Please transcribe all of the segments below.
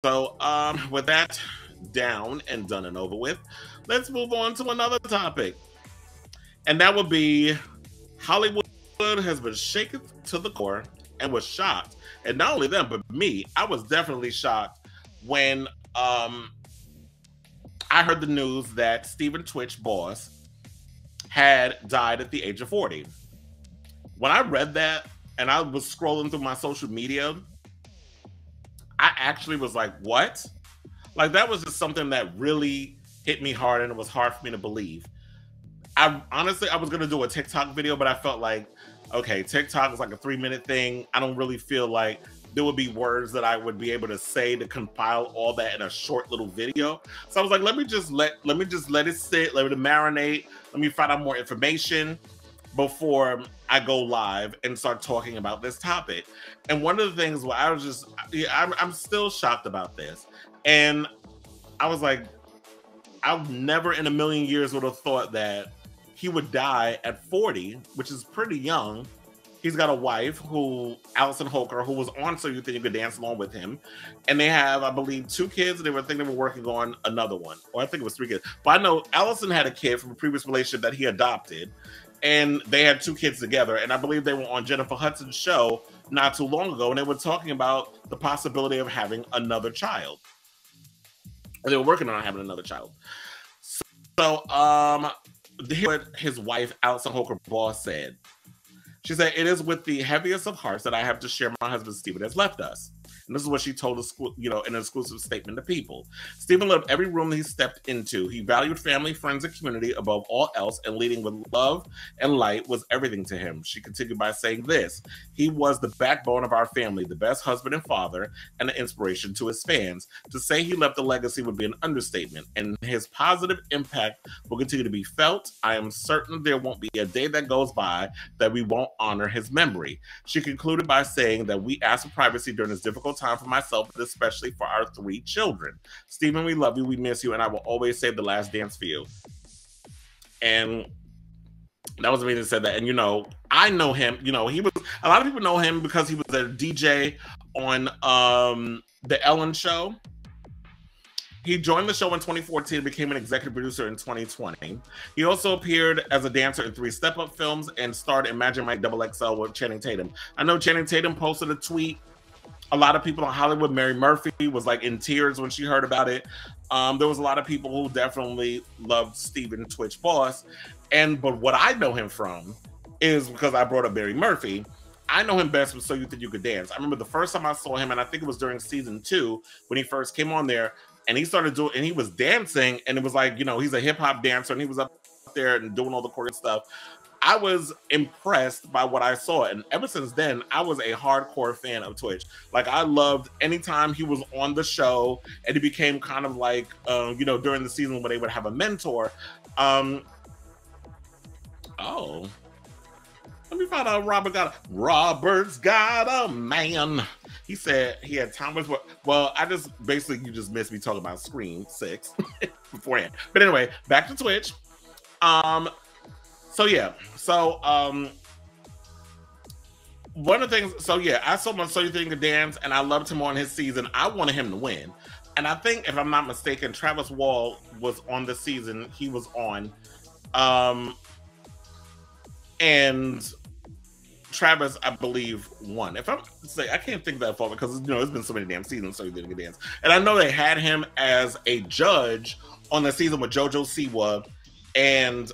So, with that down and done and over with, let's move on to another topic. And that would be Hollywood has been shaken to the core and was shocked. And not only them, but me, I was definitely shocked when I heard the news that Stephen tWitch boss had died at the age of 40. When I read that and I was scrolling through my social media, I actually was like, what? Like, that was just something that really hit me hard, and it was hard for me to believe. I was going to do a TikTok video, but I felt like, okay, TikTok is like a 3-minute thing. I don't really feel like there would be words that I would be able to say to compile all that in a short little video. So I was like, let me just let it sit, let it marinate. Let me find out more information before I go live and start talking about this topic. And one of the things where I was just, I'm still shocked about this. And I was like, I never in a million years would have thought that he would die at 40, which is pretty young. He's got a wife, Allison Holker, who was on So You Think You Could Dance along with him. And they have, I believe, 2 kids. They were working on another one. Or I think it was 3 kids. But I know Allison had a kid from a previous relationship that he adopted. And they had 2 kids together. And I believe they were on Jennifer Hudson's show not too long ago. And they were talking about the possibility of having another child. Or they were working on having another child. So, here's what his wife, Allison Holker boss, said. She said, "It is with the heaviest of hearts that I have to share my husband Stephen has left us." And this is what she told us, in an exclusive statement to People. "Stephen loved every room he stepped into. He valued family, friends, and community above all else, and leading with love and light was everything to him." She continued by saying this: "He was the backbone of our family, the best husband and father, and an inspiration to his fans. To say he left a legacy would be an understatement, and his positive impact will continue to be felt. I am certain there won't be a day that goes by that we won't honor his memory." She concluded by saying that we asked for privacy during this difficult time for myself, but especially for our 3 children. "Stephen, we love you, we miss you, and I will always save the last dance for you." And that was amazing. Said that. And I know him. He was, a lot of people know him because he was a DJ on the Ellen show. He joined the show in 2014 and became an executive producer in 2020. He also appeared as a dancer in 3 Step Up films and starred in Magic Mike XXL with Channing Tatum. I know Channing Tatum posted a tweet. A lot of people in Hollywood, Mary Murphy was like in tears when she heard about it. There was a lot of people who definitely loved Stephen tWitch boss. But what I know him from is because I brought up Mary Murphy. I know him best from So You Think You Could Dance. I remember the first time I saw him, and I think it was during season 2 when he first came on there, and he started doing, and he was dancing, and it was like, he's a hip hop dancer, and he was up there and doing all the choreographed stuff. I was impressed by what I saw, and ever since then, I was a hardcore fan of tWitch. Like, I loved anytime he was on the show, and he became kind of like, during the season when they would have a mentor. Let me find out Robert's got a man. He said he had time with, well, you just missed me talking about Scream 6 beforehand. But anyway, back to tWitch. One of the things, I saw him on So You Think You Could Dance, and I loved him on his season. I wanted him to win. And I think, if I'm not mistaken, Travis Wall was on the season he was on. And Travis, I believe, won. I can't think that far because it's been so many damn seasons, So You Think You Could Dance. And I know they had him as a judge on the season with JoJo Siwa, and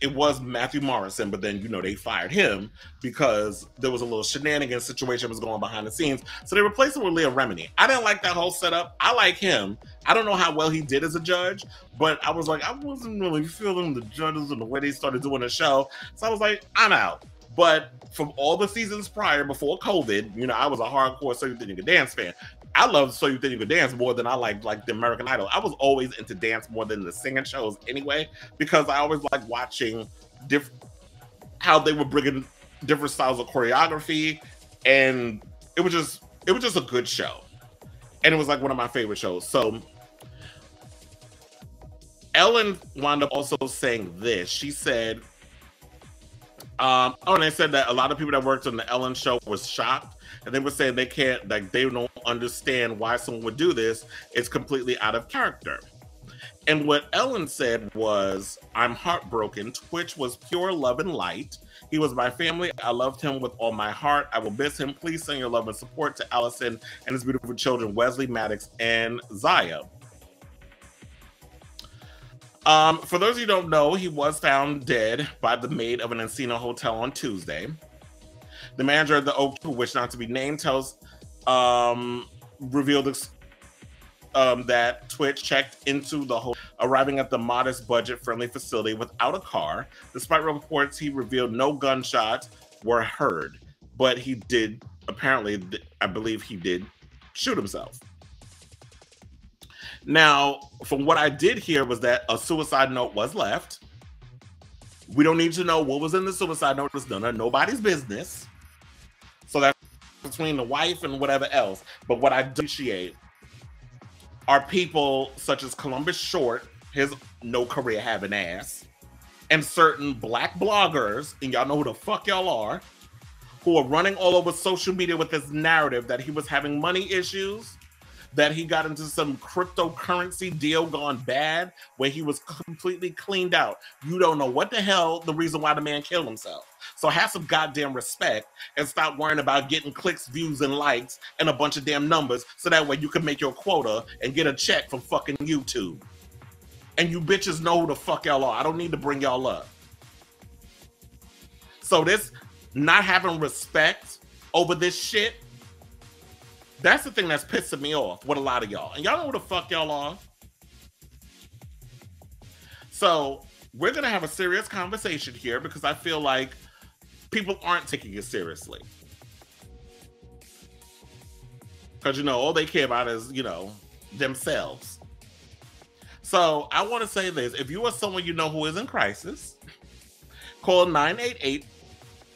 it was Matthew Morrison, but then they fired him because there was a little shenanigans situation that was going on behind the scenes. So they replaced him with Leah Remini. I didn't like that whole setup. I like him. I don't know how well he did as a judge, but I was like, I wasn't really feeling the judges and the way they started doing the show. So I was like, I'm out. But from all the seasons prior, before COVID, I was a hardcore So You Think You Could Dance fan. I love So You Think You Could Dance more than I like the American Idol. I was always into dance more than the singing shows anyway, because I always like watching how they were bringing different styles of choreography, and it was just a good show, and it was like one of my favorite shows. So Ellen wound up also saying this. She said, And they said that a lot of people that worked on the Ellen show was shocked, and they were saying they can't, like, they don't understand why someone would do this. It's completely out of character. And what Ellen said was, I'm heartbroken. Twitch was pure love and light. He was my family. I loved him with all my heart. I will miss him. Please send your love and support to Allison and his beautiful children, Wesley, Maddox, and Zaya. For those of you who don't know, he was found dead by the maid of an Encino hotel on Tuesday. The manager of the Oak, who wished not to be named, revealed that Twitch checked into the hotel, arriving at the modest budget-friendly facility without a car. Despite reports, he revealed no gunshots were heard, but he did, apparently, I believe he did shoot himself. Now, from what I did hear was that a suicide note was left. We don't need to know what was in the suicide note. It's none of nobody's business. So that's between the wife and whatever else. But what I appreciate are people such as Columbus Short, his no career having ass, and certain black bloggers, and y'all know who the fuck y'all are, who are running all over social media with this narrative that he was having money issues, that he got into some cryptocurrency deal gone bad where he was completely cleaned out. You don't know what the hell the reason why the man killed himself. So have some goddamn respect and stop worrying about getting clicks, views, and likes and a bunch of damn numbers so that way you can make your quota and get a check from fucking YouTube. And you bitches know who the fuck y'all are. I don't need to bring y'all up. So this not having respect over this shit, that's the thing that's pissing me off with a lot of y'all. And y'all know who the fuck y'all are. So we're going to have a serious conversation here because I feel like people aren't taking it seriously. Because, you know, all they care about is, you know, themselves. So I want to say this. If you are someone you know who is in crisis, call 988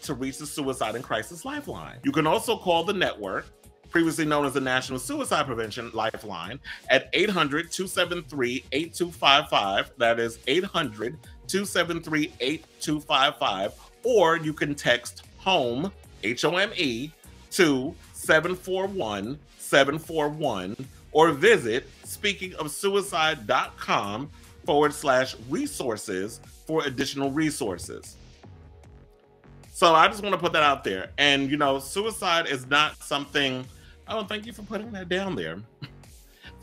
to reach the Suicide and Crisis Lifeline. You can also call the network, previously known as the National Suicide Prevention Lifeline, at 800-273-8255. That is 800-273-8255. Or you can text HOME, HOME, to 741-741, or visit speakingofsuicide.com/resources for additional resources. So I just want to put that out there. And, you know, suicide is not something... Oh, thank you for putting that down there.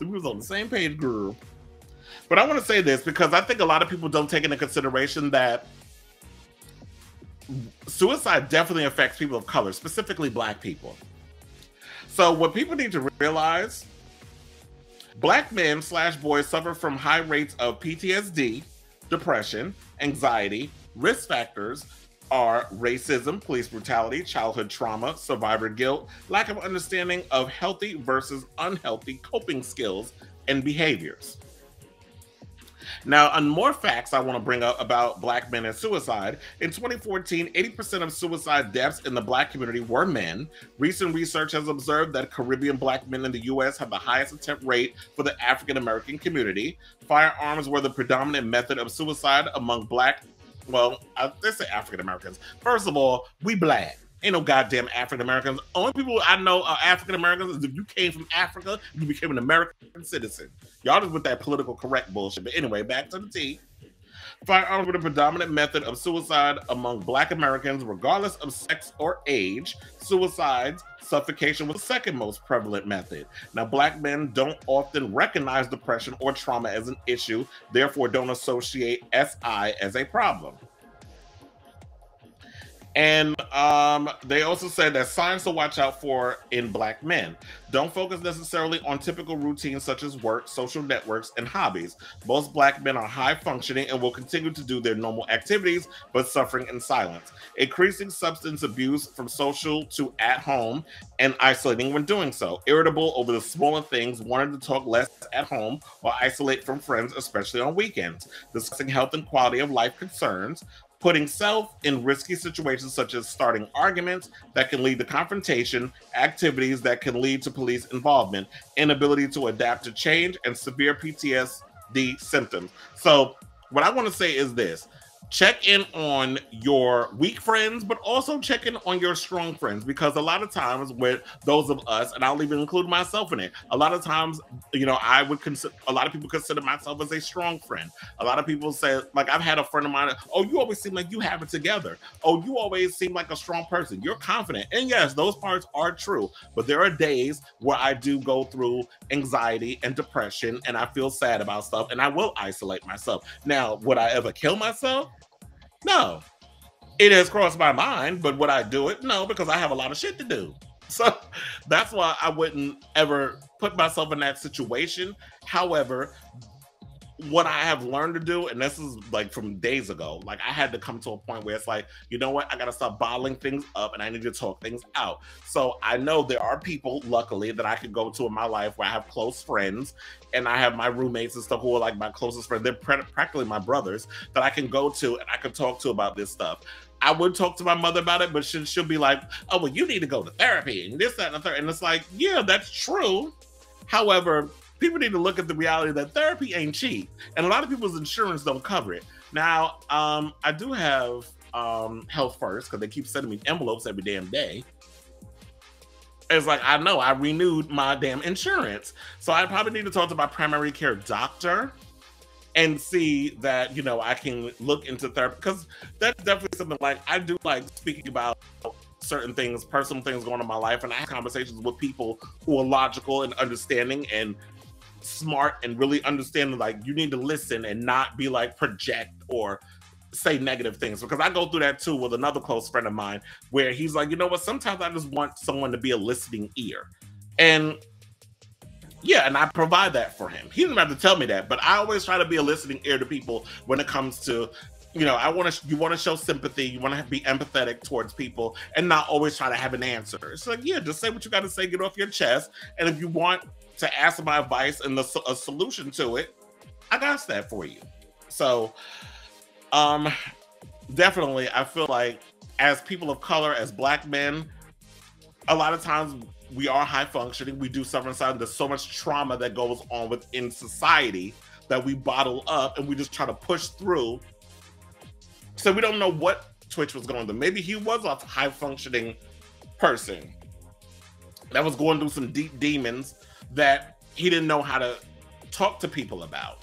We was on the same page, girl. But I want to say this because I think a lot of people don't take into consideration that suicide definitely affects people of color, specifically Black people. So what people need to realize, Black men / boys suffer from high rates of PTSD, depression, anxiety. Risk factors are racism, police brutality, childhood trauma, survivor guilt, lack of understanding of healthy versus unhealthy coping skills and behaviors. Now, on more facts I want to bring up about Black men and suicide. In 2014, 80% of suicide deaths in the Black community were men. Recent research has observed that Caribbean Black men in the U.S. have the highest attempt rate for the African American community. Firearms were the predominant method of suicide among Black, well, let's say African Americans. First of all, we Black. Ain't no goddamn African Americans. Only people I know are African Americans is if you came from Africa, you became an American citizen. Y'all just with that political correct bullshit. But anyway, back to the tea. Firearms were the predominant method of suicide among Black Americans, regardless of sex or age. Suicides, suffocation was the second most prevalent method. Now, Black men don't often recognize depression or trauma as an issue, therefore don't associate SI as a problem. And they also said that signs to watch out for in Black men. Don't focus necessarily on typical routines such as work, social networks, and hobbies. Most Black men are high functioning and will continue to do their normal activities, but suffering in silence. Increasing substance abuse from social to at home and isolating when doing so. Irritable over the smaller things, wanting to talk less at home or isolate from friends, especially on weekends. Discussing health and quality of life concerns. Putting self in risky situations such as starting arguments that can lead to confrontation, activities that can lead to police involvement, inability to adapt to change, and severe PTSD symptoms. So what I want to say is this. check in on your weak friends, but also check in on your strong friends, because a lot of times with those of us, and I'll even include myself in it, a lot of times, you know, I would consider, a lot of people consider myself as a strong friend. A lot of people say, like, I've had a friend of mine, oh, you always seem like you have it together. Oh, you always seem like a strong person. You're confident. And yes, those parts are true, but there are days where I do go through anxiety and depression, and I feel sad about stuff, and I will isolate myself. Now, would I ever kill myself? No. It has crossed my mind, but would I do it? No, because I have a lot of shit to do. So that's why I wouldn't ever put myself in that situation. However, what I have learned to do, and this is like from days ago, like I had to come to a point where it's like, you know what, I gotta stop bottling things up and I need to talk things out. So I know there are people, luckily, that I could go to in my life where I have close friends, and I have my roommates and stuff who are like my closest friends. They're practically my brothers that I can go to and I can talk to about this stuff. I would talk to my mother about it, but she'll be like, oh, well, you need to go to therapy and this, that, and the third. And it's like, yeah, that's true. However, people need to look at the reality that therapy ain't cheap, and a lot of people's insurance don't cover it. Now, I do have Health First, because they keep sending me envelopes every damn day. It's like, I know I renewed my damn insurance, so I probably need to talk to my primary care doctor and see that, you know, I can look into therapy, because that's definitely something, like, I do like speaking about certain things, personal things going on in my life, and I have conversations with people who are logical and understanding and smart and really understanding, like, you need to listen and not be like project or say negative things, because I go through that too with another close friend of mine, where he's like, you know what, sometimes I just want someone to be a listening ear. And yeah, and I provide that for him. He doesn't have to tell me that, but I always try to be a listening ear to people when it comes to, you know, you want to show sympathy, you want to be empathetic towards people, and not always try to have an answer. It's like, yeah, just say what you got to say, get off your chest, and if you want to ask my advice and a solution to it, I got that for you. So, definitely, I feel like as people of color, as Black men, a lot of times we are high functioning. We do suffer inside. There's so much trauma that goes on within society that we bottle up, and we just try to push through. So we don't know what Twitch was going through. Maybe he was a high functioning person that was going through some deep demons that he didn't know how to talk to people about.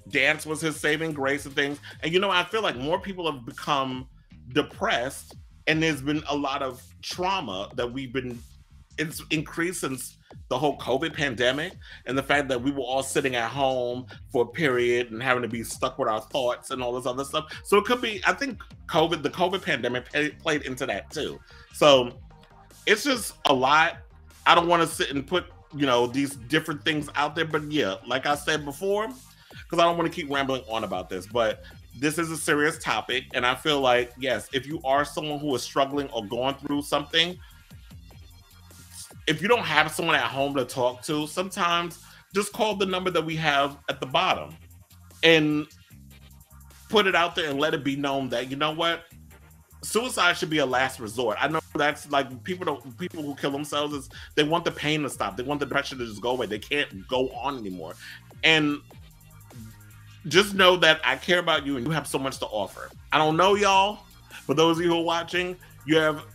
Dance was his saving grace and things. And, you know, I feel like more people have become depressed, and there's been a lot of trauma that it's increased since the whole COVID pandemic, and the fact that we were all sitting at home for a period and having to be stuck with our thoughts and all this other stuff. So it could be, I think the COVID pandemic played into that too. So it's just a lot. I don't want to sit and put, you know, these different things out there, but yeah, like I said before, because I don't want to keep rambling on about this, but this is a serious topic, and I feel like, yes, if you are someone who is struggling or going through something, if you don't have someone at home to talk to, sometimes just call the number that we have at the bottom and put it out there and let it be known that, you know what, suicide should be a last resort. I know that's like people who kill themselves, is they want the pain to stop. They want the depression to just go away. They can't go on anymore. And just know that I care about you, and you have so much to offer. I don't know y'all, but those of you who are watching, you have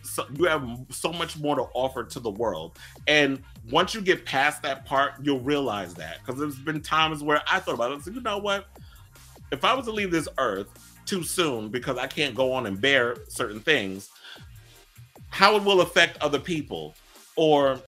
so much more to offer to the world. And once you get past that part, you'll realize that. Because there's been times where I thought about it and said, you know what? If I was to leave this earth too soon because I can't go on and bear certain things, how it will affect other people. Or